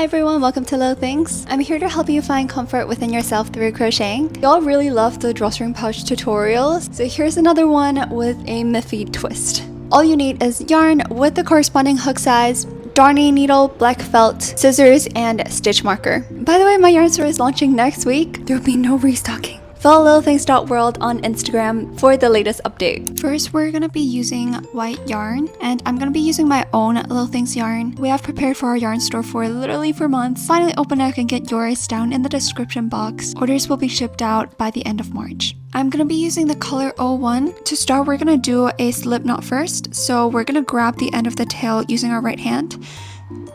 everyone, welcome to Lilthings. I'm here to help you find comfort within yourself through crocheting. Y'all really love the drawstring pouch tutorials, so here's another one with a miffy twist. All you need is yarn with the corresponding hook size, darning needle, black felt, scissors, and stitch marker. By the way, my yarn store is launching next week. There will be no restocking. Follow lilthings.world on Instagram for the latest update. First, we're gonna be using white yarn, and I'm gonna be using my own Lilthings yarn. We have prepared for our yarn store for literally for months. Finally open it and get yours down in the description box. Orders will be shipped out by the end of March. I'm gonna be using the color 01. To start, we're gonna do a slip knot first. So we're gonna grab the end of the tail using our right hand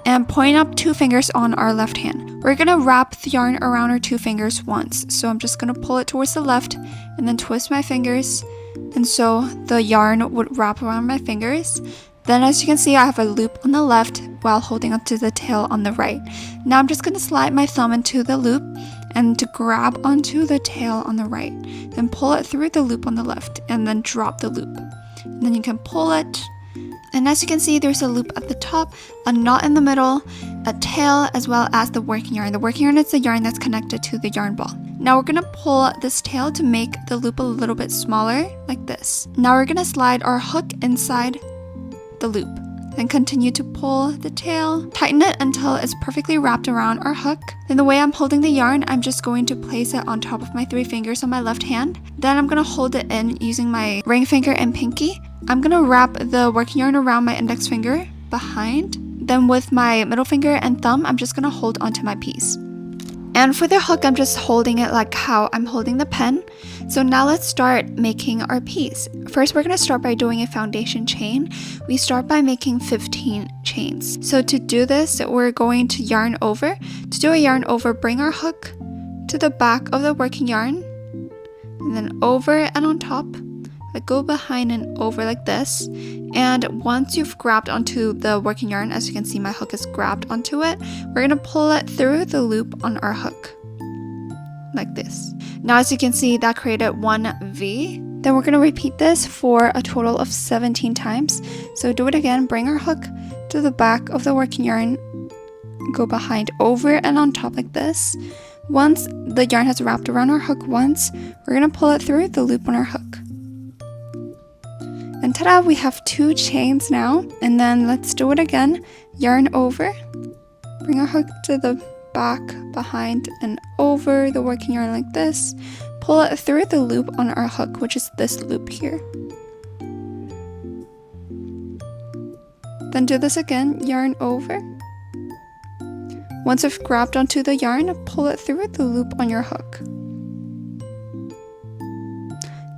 and point up 2 fingers on our left hand. We're gonna wrap the yarn around our 2 fingers once. So I'm just gonna pull it towards the left and then twist my fingers. And so the yarn would wrap around my fingers. Then as you can see, I have a loop on the left while holding onto the tail on the right. Now I'm just gonna slide my thumb into the loop and to grab onto the tail on the right. Then pull it through the loop on the left and then drop the loop. And then you can pull it. And as you can see, there's a loop at the top, a knot in the middle, a tail, as well as the working yarn. The working yarn is the yarn that's connected to the yarn ball. Now we're gonna pull this tail to make the loop a little bit smaller, like this. Now we're gonna slide our hook inside the loop. Then continue to pull the tail, tighten it until it's perfectly wrapped around our hook. Then the way I'm holding the yarn, I'm just going to place it on top of my 3 fingers on my left hand. Then I'm gonna hold it in using my ring finger and pinky. I'm gonna wrap the working yarn around my index finger behind. Then with my middle finger and thumb, I'm just gonna hold onto my piece. And for the hook, I'm just holding it like how I'm holding the pen. So now let's start making our piece. First, we're gonna start by doing a foundation chain. We start by making 15 chains. So to do this, we're going to yarn over. To do a yarn over, bring our hook to the back of the working yarn, and then over and on top. Like go behind and over like this. And once you've grabbed onto the working yarn, as you can see my hook is grabbed onto it, we're gonna pull it through the loop on our hook like this. Now as you can see, that created 1 V. Then we're gonna repeat this for a total of 17 times. So do it again, bring our hook to the back of the working yarn, go behind, over and on top like this. Once the yarn has wrapped around our hook once, we're gonna pull it through the loop on our hook. And ta-da, we have 2 chains now. And then let's do it again. Yarn over, bring our hook to the back, behind, and over the working yarn like this. Pull it through the loop on our hook, which is this loop here. Then do this again, yarn over. Once you've grabbed onto the yarn, pull it through the loop on your hook.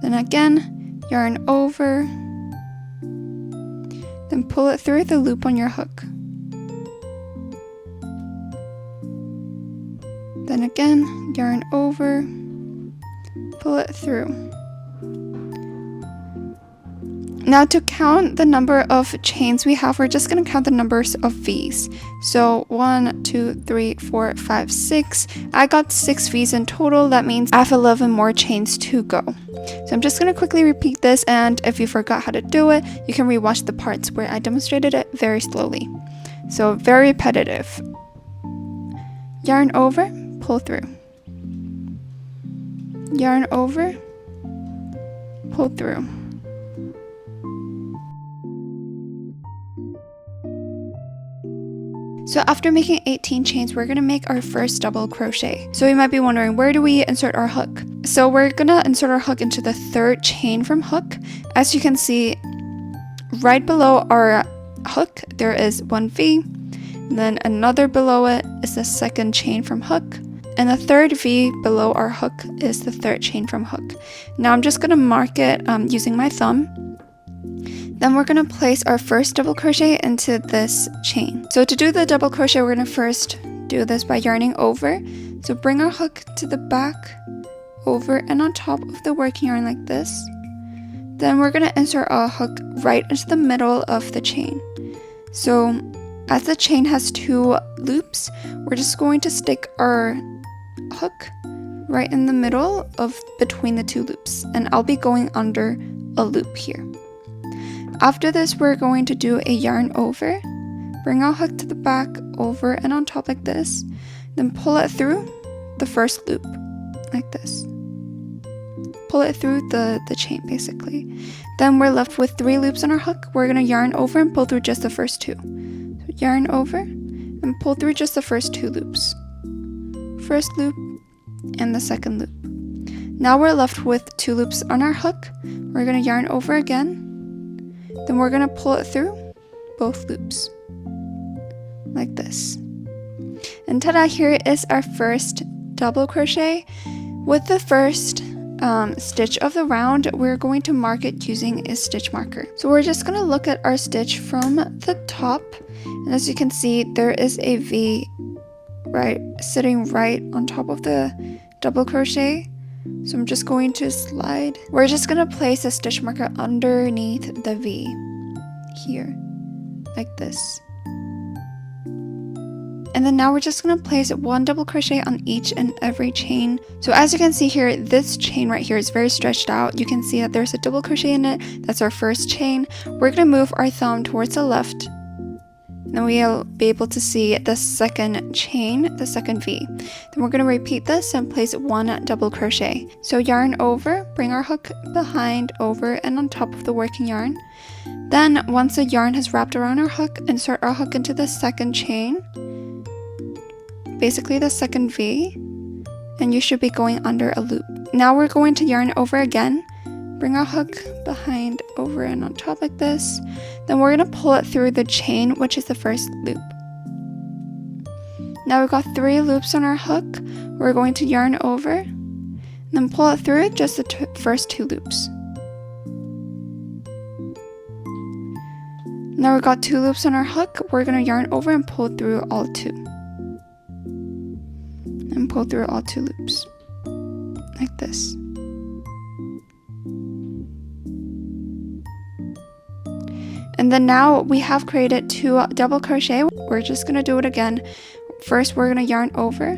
Then again, yarn over. Then pull it through the loop on your hook. Then again, yarn over, pull it through. Now to count the number of chains we have, we're just going to count the numbers of V's. So 1, 2, 3, 4, 5, 6. I got 6 V's in total. That means I have 11 more chains to go. So I'm just going to quickly repeat this, and if you forgot how to do it, you can rewatch the parts where I demonstrated it very slowly. So very repetitive. Yarn over, pull through. Yarn over, pull through. So after making 18 chains, we're gonna make our first double crochet. So you might be wondering, where do we insert our hook? So we're gonna insert our hook into the 3rd chain from hook. As you can see, right below our hook, there is 1 V. And then another below it is the 2nd chain from hook. And the 3rd V below our hook is the 3rd chain from hook. Now I'm just gonna mark it using my thumb. Then we're gonna place our first double crochet into this chain. So to do the double crochet, we're gonna first do this by yarning over. So bring our hook to the back, over and on top of the working yarn like this. Then we're gonna insert our hook right into the middle of the chain. So as the chain has 2 loops, we're just going to stick our hook right in the middle of between the 2 loops, and I'll be going under a loop here. After this, we're going to do a yarn over, bring our hook to the back, over and on top like this, then pull it through the first loop like this. Pull it through the chain basically. Then we're left with 3 loops on our hook. We're going to yarn over and pull through just the first 2. So yarn over and pull through just the first 2 loops. First loop and the second loop. Now we're left with 2 loops on our hook. We're going to yarn over again. Then we're going to pull it through both loops like this. And ta-da, here is our first double crochet. With the first stitch of the round, we're going to mark it using a stitch marker. So we're just going to look at our stitch from the top, and as you can see, there is a V sitting right on top of the double crochet. So I'm just going to slide. We're just going to place a stitch marker underneath the V here like this. And then now we're just going to place 1 double crochet on each and every chain. So as you can see here, this chain right here is very stretched out. You can see that there's a double crochet in it. That's our first chain. We're going to move our thumb towards the left. And then we'll be able to see the second chain, the second V. Then we're going to repeat this and place 1 double crochet. So yarn over, bring our hook behind, over, and on top of the working yarn. Then once the yarn has wrapped around our hook, insert our hook into the second chain, basically the second V, and you should be going under a loop. Now we're going to yarn over again, bring our hook behind, over, and on top like this. Then we're going to pull it through the chain, which is the first loop. Now we've got 3 loops on our hook. We're going to yarn over, and then pull it through just the first 2 loops. Now we've got 2 loops on our hook. We're going to yarn over and pull through all 2. And pull through all 2 loops like this. And then now we have created 2 double crochet. We're just going to do it again. First we're going to yarn over,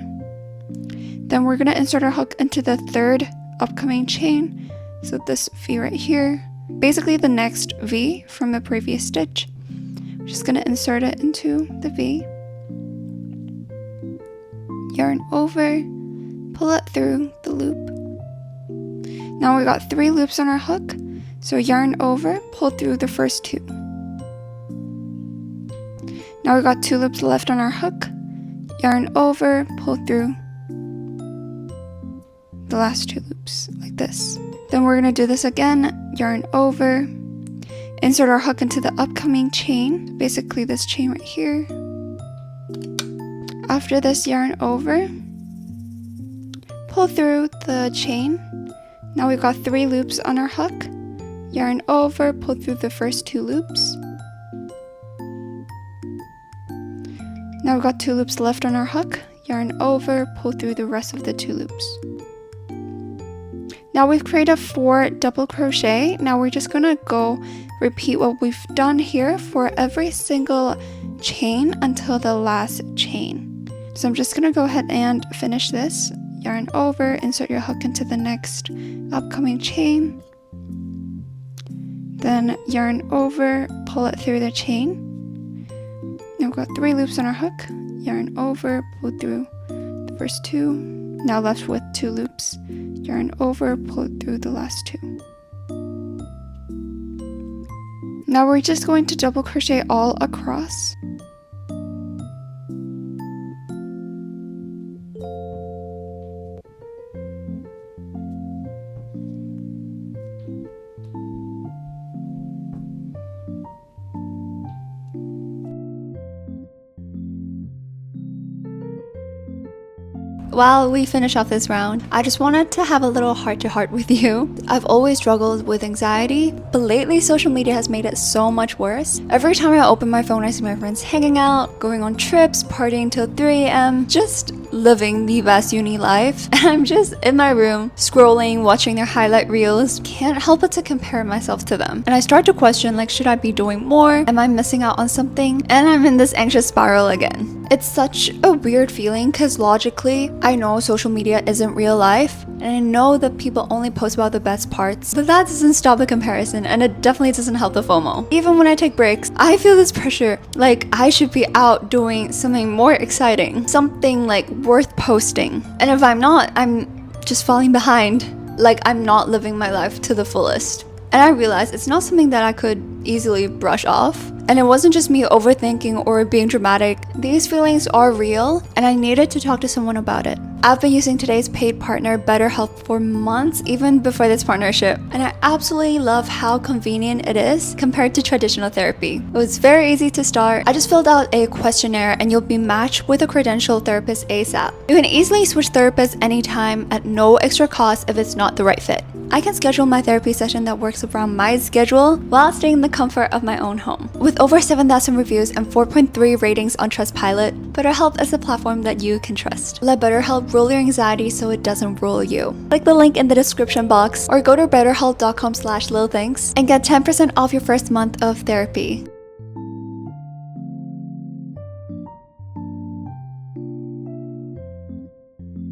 then we're going to insert our hook into the third upcoming chain, so this V right here, basically the next V from the previous stitch. We're just going to insert it into the V, yarn over, pull it through the loop. Now we got 3 loops on our hook, so yarn over, pull through the first 2. Now we got 2 loops left on our hook, yarn over, pull through the last 2 loops like this. Then we're going to do this again, yarn over, insert our hook into the upcoming chain, basically this chain right here. After this, yarn over, pull through the chain. Now we've got 3 loops on our hook, yarn over, pull through the first 2 loops. Now we've got 2 loops left on our hook, yarn over, pull through the rest of the 2 loops. Now we've created 4 double crochet. Now we're just gonna go repeat what we've done here for every single chain until the last chain. So I'm just gonna go ahead and finish this. Yarn over, insert your hook into the next upcoming chain. Then yarn over, pull it through the chain. Now we've got 3 loops on our hook, yarn over, pull through the first 2. Now left with 2 loops, yarn over, pull it through the last 2. Now we're just going to double crochet all across. While we finish off this round, I just wanted to have a little heart-to-heart with you. I've always struggled with anxiety, but lately social media has made it so much worse. Every time I open my phone, I see my friends hanging out, going on trips, partying till 3 a.m., just living the best uni life, and I'm just in my room scrolling, watching their highlight reels. Can't help but to compare myself to them, and I start to question, like, should I be doing more? Am I missing out on something? And I'm in this anxious spiral again. It's such a weird feeling because logically I know social media isn't real life, and I know that people only post about the best parts, but that doesn't stop the comparison, and it definitely doesn't help the FOMO. Even when I take breaks, I feel this pressure, like I should be out doing something more exciting, something like worth posting. And if I'm not, I'm just falling behind, like I'm not living my life to the fullest. And I realized it's not something that I could easily brush off. And it wasn't just me overthinking or being dramatic. These feelings are real, and I needed to talk to someone about it. I've been using today's paid partner, BetterHelp, for months, even before this partnership. And I absolutely love how convenient it is compared to traditional therapy. It was very easy to start. I just filled out a questionnaire and you'll be matched with a credentialed therapist ASAP. You can easily switch therapists anytime at no extra cost if it's not the right fit. I can schedule my therapy session that works around my schedule while staying in the comfort of my own home. With over 7,000 reviews and 4.3 ratings on Trustpilot, BetterHelp is a platform that you can trust. Let BetterHelp rule your anxiety so it doesn't rule you. Click the link in the description box or go to betterhelp.com/lilthings and get 10% off your first month of therapy.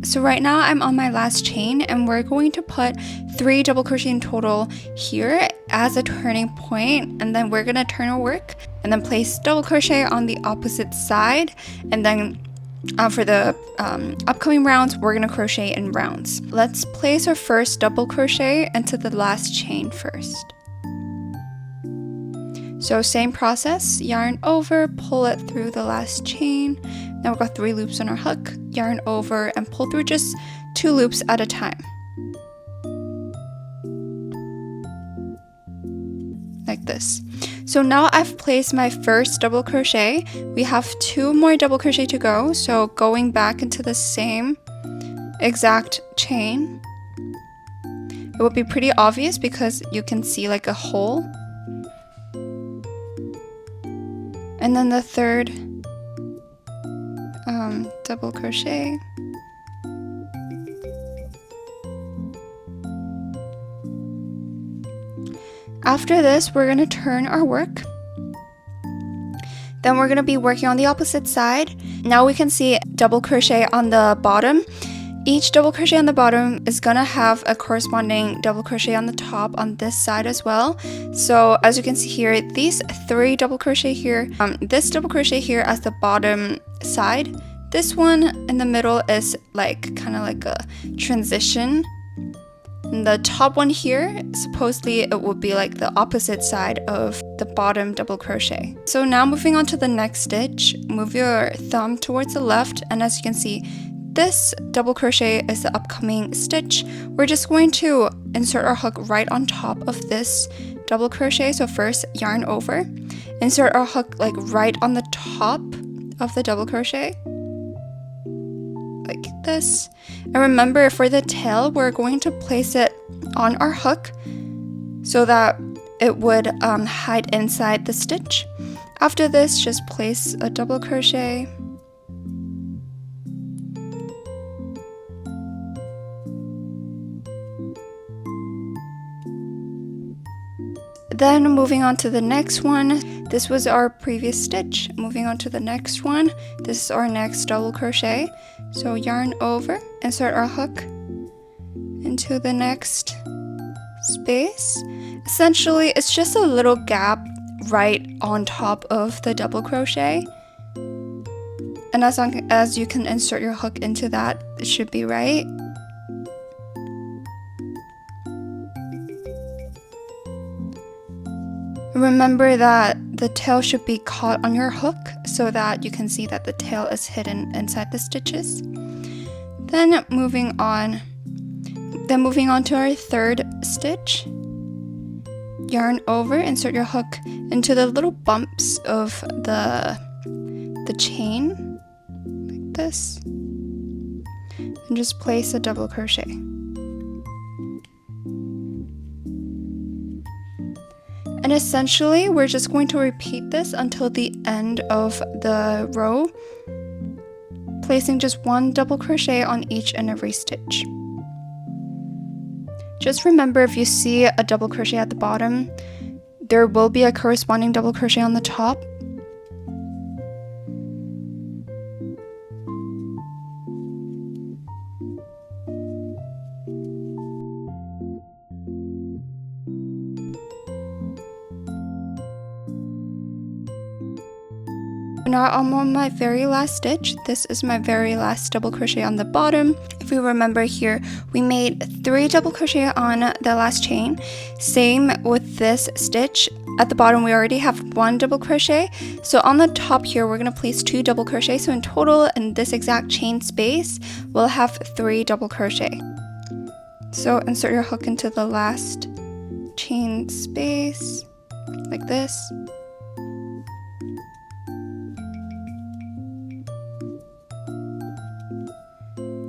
So right now I'm on my last chain, and we're going to put 3 double crochet in total here as a turning point, and then we're gonna turn our work and then place double crochet on the opposite side, and then for the upcoming rounds we're gonna crochet in rounds. Let's place our first double crochet into the last chain first. So same process, yarn over, pull it through the last chain. Now we've got 3 loops on our hook, yarn over and pull through just 2 loops at a time. Like this. So now I've placed my first double crochet. We have 2 more double crochet to go. So going back into the same exact chain, it would be pretty obvious because you can see like a hole. And then the third double crochet. After this, we're going to turn our work. Then we're going to be working on the opposite side. Now we can see double crochet on the bottom. Each double crochet on the bottom is going to have a corresponding double crochet on the top on this side as well. So as you can see here, these 3 double crochet here, this double crochet here as the bottom side. This one in the middle is like kind of like a transition. And the top one here, supposedly it would be like the opposite side of the bottom double crochet. So now moving on to the next stitch, move your thumb towards the left, and as you can see, this double crochet is the upcoming stitch. We're just going to insert our hook right on top of this double crochet. So first yarn over, insert our hook like right on the top of the double crochet, like this. And remember, for the tail, we're going to place it on our hook so that it would hide inside the stitch. After this, just place a double crochet. Then moving on to the next one, this was our previous stitch. Moving on to the next one, this is our next double crochet. So yarn over, insert our hook into the next space. Essentially, it's just a little gap right on top of the double crochet. And as long as you can insert your hook into that, it should be right. Remember that the tail should be caught on your hook so that you can see that the tail is hidden inside the stitches. Then moving on to our third stitch. Yarn over, insert your hook into the little bumps of the chain like this, and just place a double crochet. And essentially, we're just going to repeat this until the end of the row. placing just 1 double crochet on each and every stitch. Just remember, if you see a double crochet at the bottom, there will be a corresponding double crochet on the top. Now I'm on my very last stitch. This is my very last double crochet on the bottom. If you remember here, we made 3 double crochet on the last chain. Same with this stitch. At the bottom, we already have 1 double crochet. So on the top here, we're gonna place 2 double crochet. So in total, in this exact chain space, we'll have 3 double crochet. So insert your hook into the last chain space, like this.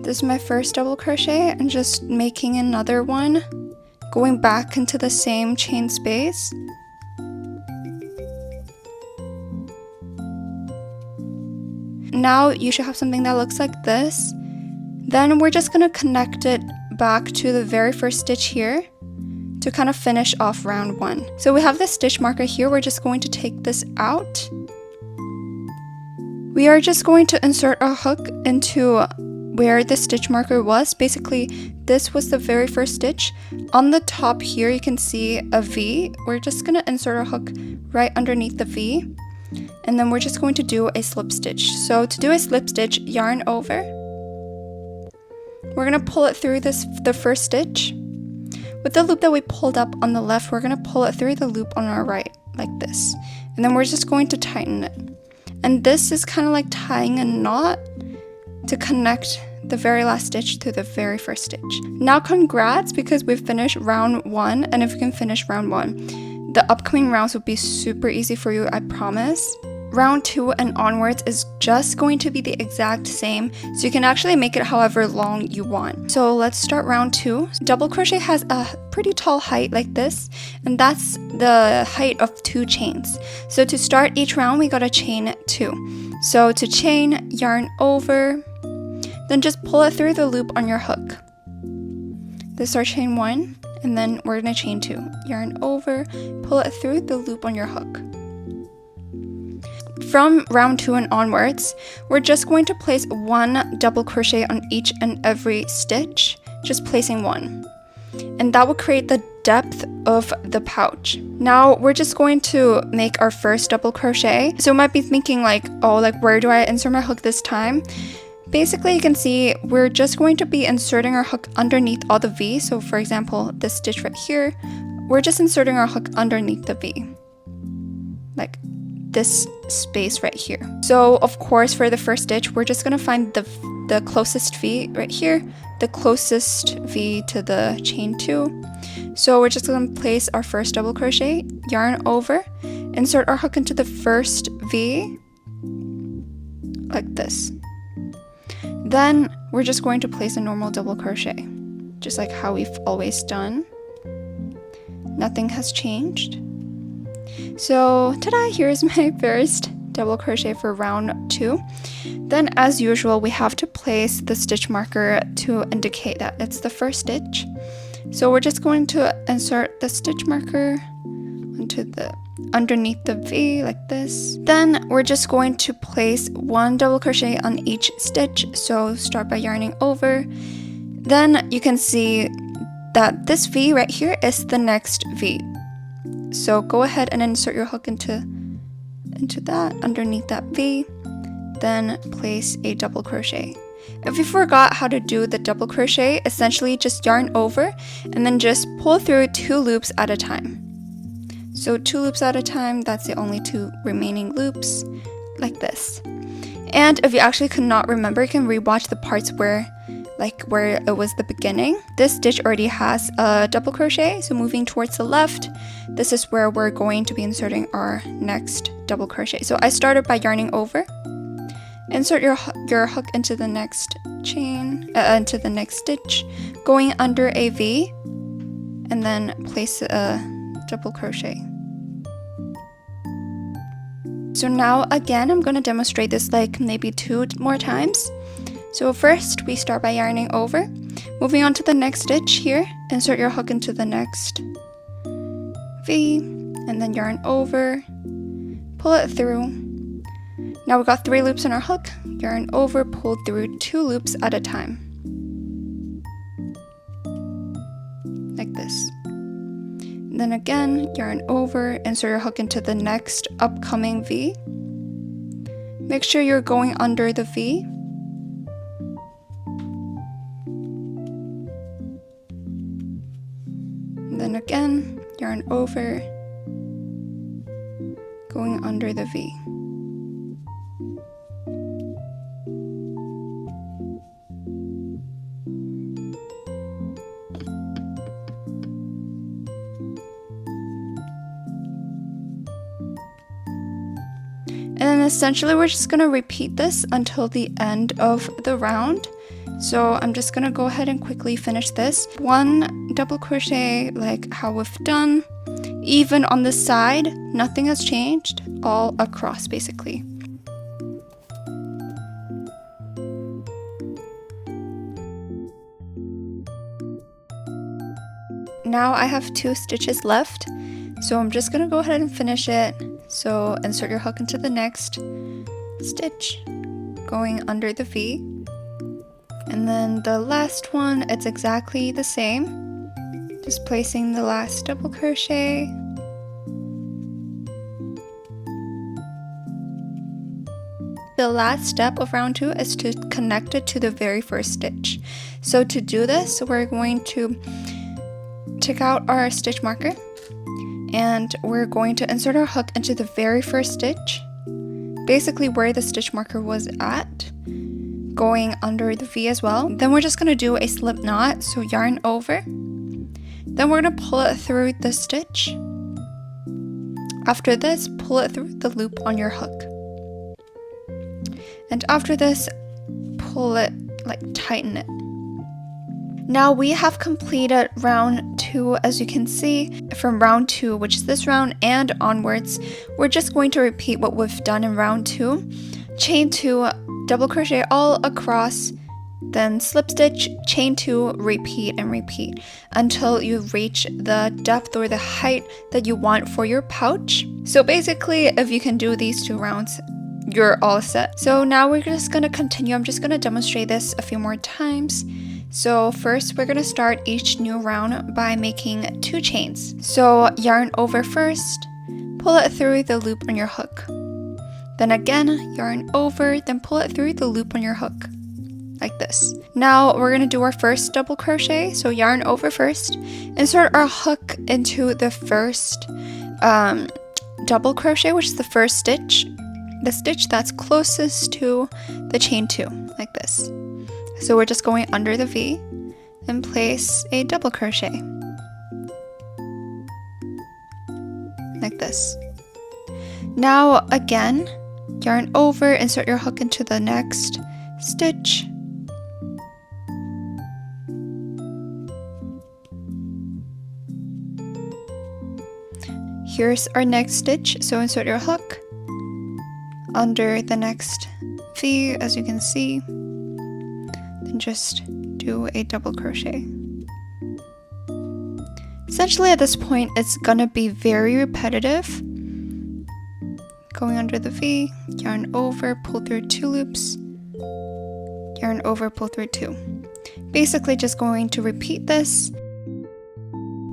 This is my first double crochet, and just making another one, going back into the same chain space. Now you should have something that looks like this. Then we're just gonna connect it back to the very first stitch here to kind of finish off round 1. So we have this stitch marker here. We're just going to take this out. We are just going to insert our hook into where the stitch marker was. Basically, this was the very first stitch. On the top here, you can see a V. We're just gonna insert our hook right underneath the V, and then we're just going to do a slip stitch. So to do a slip stitch, yarn over. We're gonna pull it through the first stitch. With the loop that we pulled up on the left, we're gonna pull it through the loop on our right, like this. And then we're just going to tighten it. And this is kind of like tying a knot to connect the very last stitch to the very first stitch. Now congrats, because we've finished round 1, and if you can finish round 1, the upcoming rounds will be super easy for you, I promise. Round 2 and onwards is just going to be the exact same, so you can actually make it however long you want. So let's start round 2. Double crochet has a pretty tall height like this, and that's the height of 2 chains. So to start each round, we gotta chain 2. So to chain, yarn over, then just pull it through the loop on your hook. This is our chain 1, and then we're gonna chain 2. Yarn over, pull it through the loop on your hook. From round 2 and onwards, we're just going to place 1 double crochet on each and every stitch, just placing 1. And that will create the depth of the pouch. Now we're just going to make our first double crochet. So you might be thinking like, oh, like where do I insert my hook this time? Basically, you can see we're just going to be inserting our hook underneath all the V. So for example, this stitch right here, we're just inserting our hook underneath the V, like this space right here. So of course, for the first stitch, we're just gonna find the closest V right here, the closest V to the chain 2. So we're just gonna place our first double crochet, yarn over, insert our hook into the first V, like this. Then we're just going to place a normal double crochet, just like how we've always done. Nothing has changed. So ta-da, here's my first double crochet for round 2. Then as usual, we have to place the stitch marker to indicate that it's the first stitch. So we're just going to insert the stitch marker into underneath the V like this. Then we're just going to place 1 double crochet on each stitch. So start by yarning over. Then you can see that this V right here is the next V. So go ahead and insert your hook into that, underneath that V. Then place a double crochet. If you forgot how to do the double crochet, essentially just yarn over and then just pull through 2 loops at a time. So 2 loops at a time, that's the only 2 remaining loops, like this. And if you actually could not remember, you can rewatch the parts where it was the beginning. This stitch already has a double crochet, so moving towards the left, this is where we're going to be inserting our next double crochet. So I started by yarning over, insert your hook into the next chain, into the next stitch, going under a V, and then place a double crochet. So now again, I'm going to demonstrate this like maybe 2 more times. So first we start by yarning over, moving on to the next stitch here, insert your hook into the next V, and then yarn over, pull it through. Now we've got 3 loops in our hook, yarn over, pull through 2 loops at a time. Like this. And then again, yarn over, insert your hook into the next upcoming V. Make sure you're going under the V. And then again, yarn over, going under the V. And then essentially we're just going to repeat this until the end of the round. So I'm just going to go ahead and quickly finish this. 1 double crochet like how we've done, even on the side, nothing has changed, all across basically. Now I have 2 stitches left, so I'm just going to go ahead and finish it. So insert your hook into the next stitch, going under the V. And then the last one, it's exactly the same. Just placing the last double crochet. The last step of round 2 is to connect it to the very first stitch. So to do this, we're going to take out our stitch marker and we're going to insert our hook into the very first stitch, basically where the stitch marker was at, going under the V as well. Then we're just going to do a slip knot, so yarn over, then we're going to pull it through the stitch. After this, pull it through the loop on your hook, and after this, pull it, like tighten it. Now we have completed round 2, as you can see. From round 2, which is this round, and onwards, we're just going to repeat what we've done in round 2. Chain 2, double crochet all across, then slip stitch, chain 2, repeat and repeat until you reach the depth or the height that you want for your pouch. So basically, if you can do these 2 rounds, you're all set. So now we're just going to continue. I'm just going to demonstrate this a few more times. So first we're going to start each new round by making 2 chains. So yarn over first, pull it through the loop on your hook. Then again, yarn over, then pull it through the loop on your hook, like this. Now we're going to do our first double crochet. So yarn over first, insert our hook into the first double crochet, which is the first stitch, the stitch that's closest to the chain 2, like this. So we're just going under the V and place a double crochet, like this. Now again, yarn over, insert your hook into the next stitch. Here's our next stitch, so insert your hook under the next V, as you can see. Then just do a double crochet. Essentially at this point, it's gonna be very repetitive. Going under the V, yarn over, pull through 2 loops, yarn over, pull through 2. Basically just going to repeat this.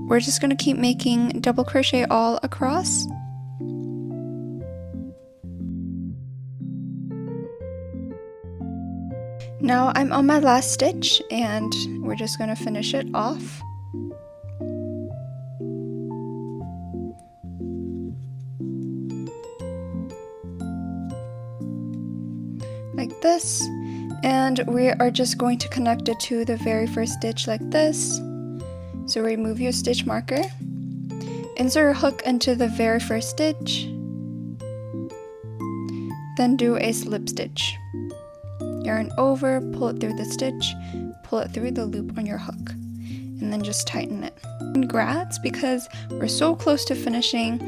We're just gonna keep making double crochet all across. Now I'm on my last stitch and we're just going to finish it off. Like this, and we are just going to connect it to the very first stitch like this. So remove your stitch marker, insert a hook into the very first stitch, then do a slip stitch. Yarn over, pull it through the stitch, pull it through the loop on your hook, and then just tighten it. Congrats, because we're so close to finishing.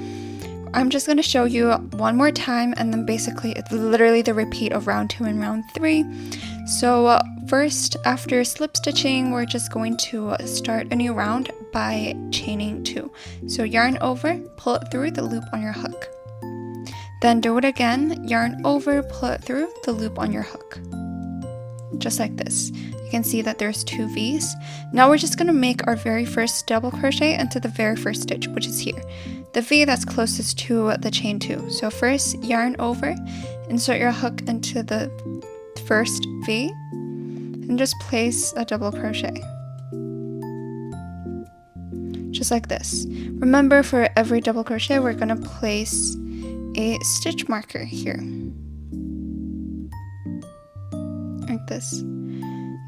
I'm just going to show you one more time, and then basically it's literally the repeat of round 2 and round 3. So first, after slip stitching, we're just going to start a new round by chaining 2. So yarn over, pull it through the loop on your hook. Then do it again, yarn over, pull it through the loop on your hook. Just like this. You can see that there's 2 V's. Now we're just going to make our very first double crochet into the very first stitch, which is here. The V that's closest to the chain 2. So first, yarn over, insert your hook into the first V, and just place a double crochet. Just like this. Remember, for every double crochet, we're going to place a stitch marker here. Like this.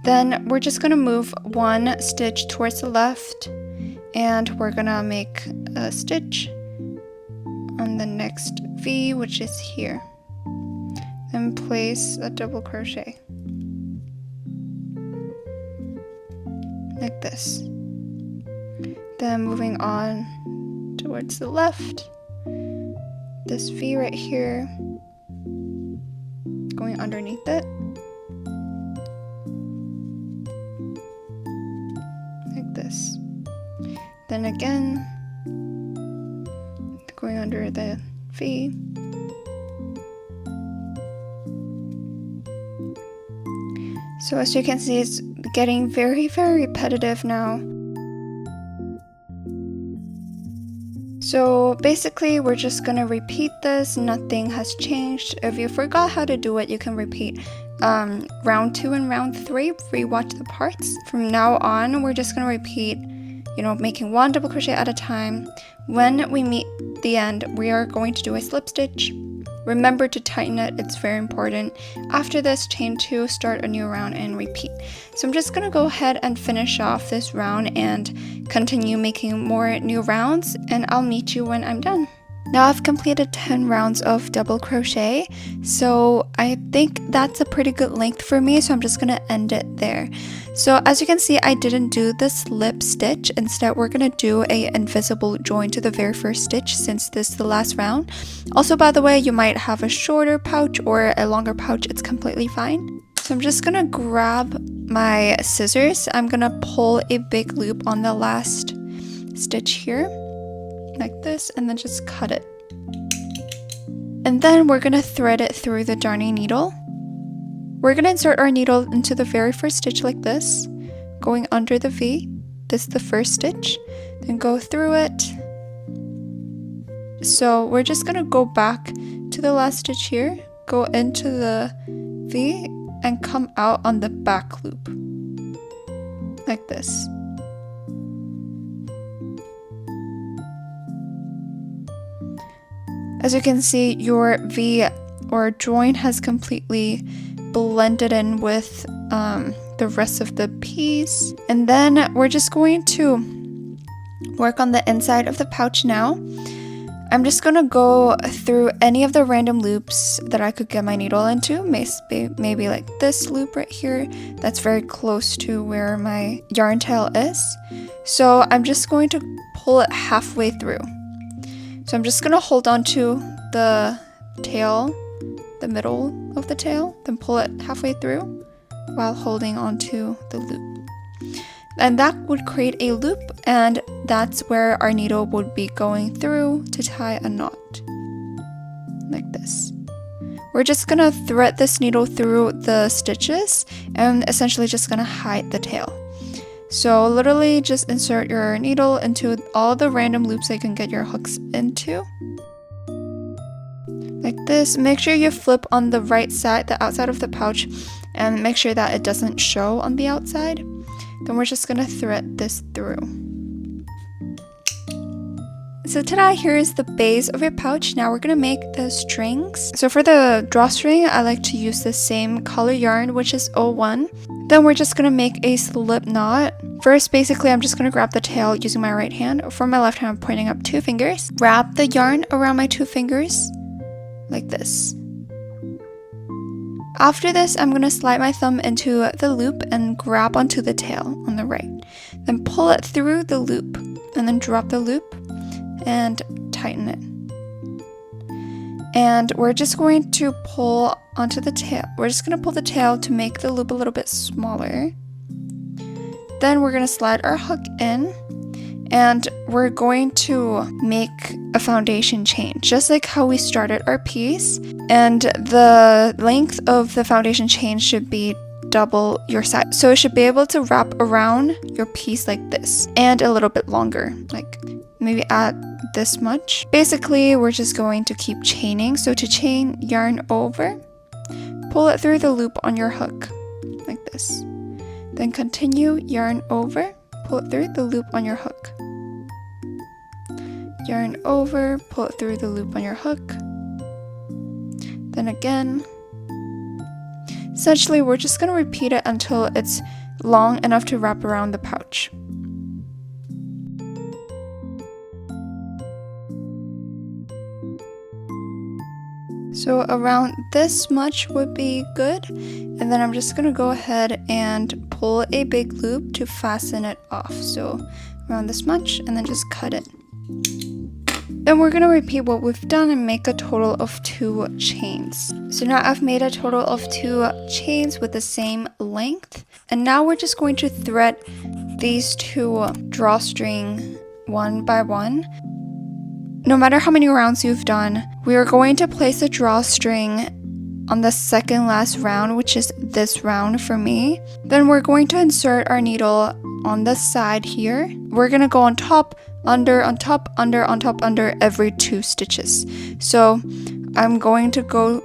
Then we're just going to move 1 stitch towards the left, and we're going to make a stitch on the next V, which is here. Then place a double crochet. Like this. Then moving on towards the left, this V right here, going underneath it. Like this. Then again, going under the V. So as you can see, it's getting very, very repetitive now. So basically, we're just gonna repeat this. Nothing has changed. If you forgot how to do it, you can repeat round 2 and round 3. Rewatch the parts. From now on, we're just gonna repeat, making 1 double crochet at a time. When we meet the end, we are going to do a slip stitch. Remember to tighten it, it's very important. After this, chain 2, start a new round and repeat. So I'm just gonna go ahead and finish off this round and continue making more new rounds, and I'll meet you when I'm done. Now I've completed 10 rounds of double crochet, so I think that's a pretty good length for me, so I'm just gonna end it there. So as you can see, I didn't do the slip stitch. Instead, we're gonna do a invisible join to the very first stitch, since this is the last round. Also, by the way, you might have a shorter pouch or a longer pouch, it's completely fine. So I'm just gonna grab my scissors. I'm gonna pull a big loop on the last stitch here, like this, and then just cut it. And then we're gonna thread it through the darning needle. We're gonna insert our needle into the very first stitch like this, going under the V. This is the first stitch, then go through it. So we're just gonna go back to the last stitch here, go into the V, and come out on the back loop, like this. As you can see, your V or join has completely blended in with the rest of the piece. And then we're just going to work on the inside of the pouch now. I'm just gonna go through any of the random loops that I could get my needle into, maybe like this loop right here that's very close to where my yarn tail is. So I'm just going to pull it halfway through. So I'm just gonna hold on to the tail, the middle of the tail, then pull it halfway through while holding onto the loop. And that would create a loop, and that's where our needle would be going through to tie a knot, like this. We're just gonna thread this needle through the stitches and essentially just gonna hide the tail. So literally just insert your needle into all the random loops that you can get your hooks into, like this. Make sure you flip on the right side, the outside of the pouch, and make sure that it doesn't show on the outside. Then we're just gonna thread this through. So ta-da, here's the base of your pouch. Now we're gonna make the strings. So for the drawstring, I like to use the same color yarn, which is 01. Then we're just gonna make a slip knot. First, basically, I'm just gonna grab the tail using my right hand. For my left hand, I'm pointing up 2 fingers. Wrap the yarn around my 2 fingers, like this. After this, I'm gonna slide my thumb into the loop and grab onto the tail on the right. Then pull it through the loop, and then drop the loop and tighten it. And we're just going to pull onto the tail. We're just going to pull the tail to make the loop a little bit smaller. Then we're going to slide our hook in, and we're going to make a foundation chain, just like how we started our piece. And the length of the foundation chain should be double your size. So it should be able to wrap around your piece like this, and a little bit longer, like maybe at this much. Basically, we're just going to keep chaining. So to chain, yarn over, pull it through the loop on your hook, like this. Then continue, yarn over, pull it through the loop on your hook. Yarn over, pull it through the loop on your hook. Then again. Essentially, we're just going to repeat it until it's long enough to wrap around the pouch. So around this much would be good. And then I'm just going to go ahead and pull a big loop to fasten it off. So around this much, and then just cut it. Then we're going to repeat what we've done and make a total of 2 chains. So now I've made a total of 2 chains with the same length. And now we're just going to thread these 2 drawstring one by one. No matter how many rounds you've done, we are going to place a drawstring on the second last round, which is this round for me. Then we're going to insert our needle on the side here. We're going to go on top, under, on top, under, on top, under every 2 stitches. So I'm going to go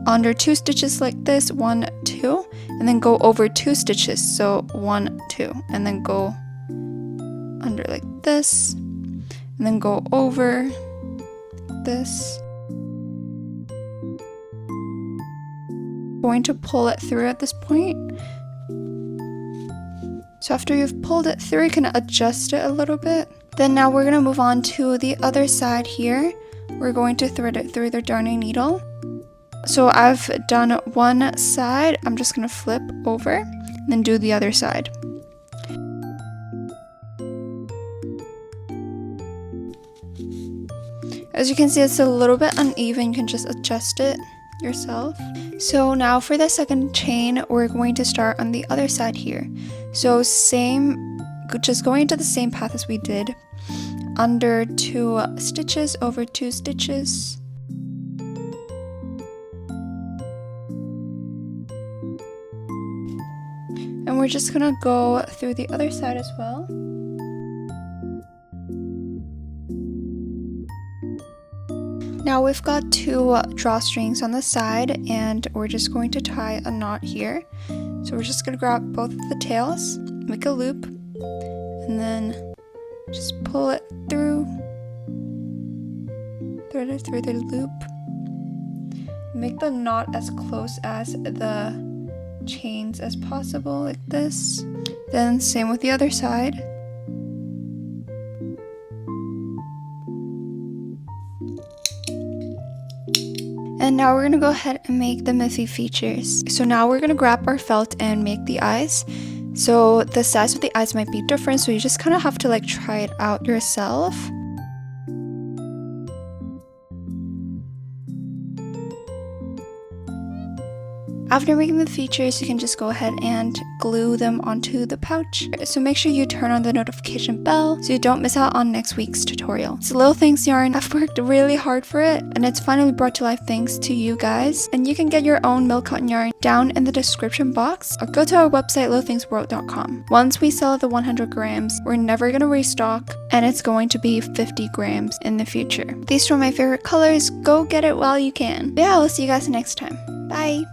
under 2 stitches like this, 1, 2, and then go over 2 stitches. So 1, 2, and then go under like this, and then go over this. Going to pull it through at this point. So after you've pulled it through, you can adjust it a little bit. Then now we're going to move on to the other side here. We're going to thread it through the darning needle. So I've done one side. I'm just going to flip over and then do the other side. As you can see, it's a little bit uneven. You can just adjust it yourself. So now for the second chain, we're going to start on the other side here. So just going into the same path as we did. Under 2 stitches, over 2 stitches. And we're just gonna go through the other side as well. Now we've got 2 drawstrings on the side, and we're just going to tie a knot here. So we're just going to grab both of the tails, make a loop, and then just pull it through, thread it through the loop. Make the knot as close as the chains as possible, like this. Then same with the other side. And now we're going to go ahead and make the miffy features. So now we're going to grab our felt and make the eyes. So the size of the eyes might be different, so you just kind of have to like try it out yourself. After making the features, you can just go ahead and glue them onto the pouch. So make sure you turn on the notification bell so you don't miss out on next week's tutorial. It's Lilthings yarn. I've worked really hard for it, and it's finally brought to life thanks to you guys. And you can get your own milk cotton yarn down in the description box, or go to our website lilthingsworld.com. Once we sell the 100 grams, we're never gonna restock, and it's going to be 50 grams in the future. These are my favorite colors. Go get it while you can. Yeah, I'll see you guys next time. Bye!